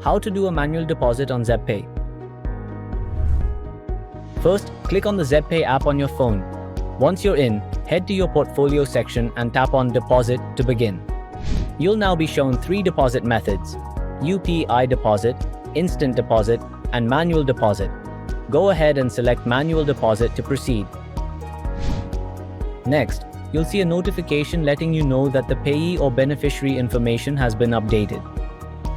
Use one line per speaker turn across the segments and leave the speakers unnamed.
How to do a manual deposit on ZebPay. First, click on the ZebPay app on your phone. Once you're in, head to your portfolio section and tap on Deposit to begin. You'll now be shown 3 deposit methods: UPI deposit, instant deposit, and manual deposit. Go ahead and select manual deposit to proceed. Next, you'll see a notification letting you know that the payee or beneficiary information has been updated.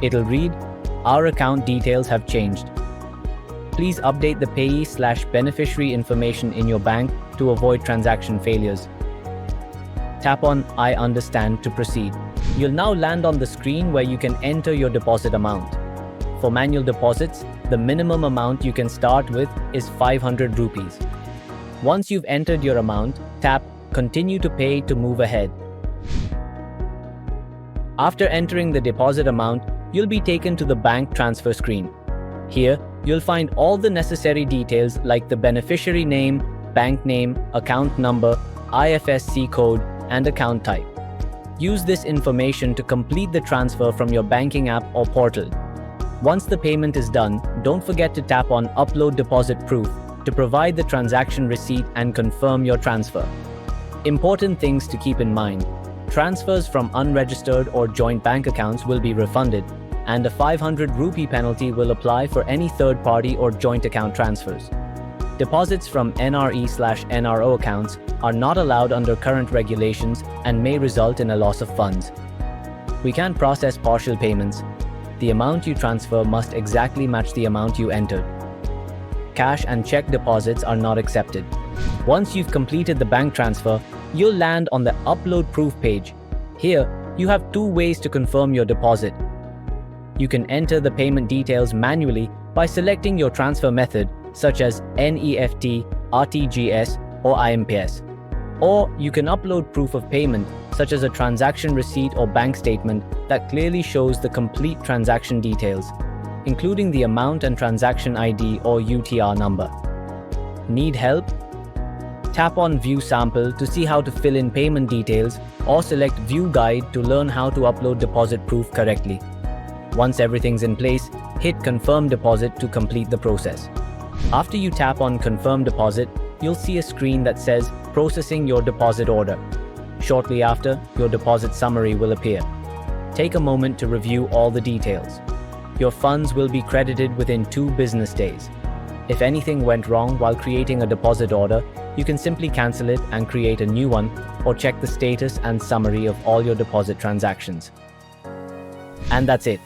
It'll read, "Our account details have changed. Please update the payee/beneficiary information in your bank to avoid transaction failures." Tap on "I understand" to proceed. You'll now land on the screen where you can enter your deposit amount. For manual deposits, the minimum amount you can start with is 500 rupees. Once you've entered your amount, tap "Continue to pay" to move ahead. After entering the deposit amount, you'll be taken to the bank transfer screen. Here, you'll find all the necessary details like the beneficiary name, bank name, account number, IFSC code, and account type. Use this information to complete the transfer from your banking app or portal. Once the payment is done, don't forget to tap on Upload Deposit Proof to provide the transaction receipt and confirm your transfer. Important things to keep in mind: transfers from unregistered or joint bank accounts will be refunded, and a 500 rupee penalty will apply for any third-party or joint account transfers. Deposits from NRE/NRO accounts are not allowed under current regulations and may result in a loss of funds. We can't process partial payments. The amount you transfer must exactly match the amount you entered. Cash and check deposits are not accepted. Once you've completed the bank transfer, you'll land on the Upload Proof page. Here, you have 2 ways to confirm your deposit. You can enter the payment details manually by selecting your transfer method, such as NEFT, RTGS, or IMPS. Or you can upload proof of payment, such as a transaction receipt or bank statement that clearly shows the complete transaction details, including the amount and transaction ID or UTR number. Need help? Tap on View Sample to see how to fill in payment details, or select View Guide to learn how to upload deposit proof correctly. Once everything's in place, hit Confirm Deposit to complete the process. After you tap on Confirm Deposit, you'll see a screen that says Processing your deposit order. Shortly after, your deposit summary will appear. Take a moment to review all the details. Your funds will be credited within 2 business days. If anything went wrong while creating a deposit order, you can simply cancel it and create a new one, or check the status and summary of all your deposit transactions. And that's it.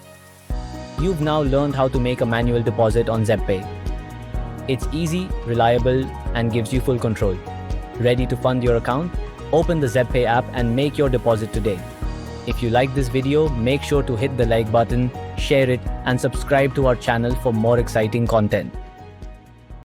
You've now learned how to make a manual deposit on ZebPay. It's easy, reliable, and gives you full control. Ready to fund your account? Open the ZebPay app and make your deposit today. If you like this video, make sure to hit the like button, share it, and subscribe to our channel for more exciting content.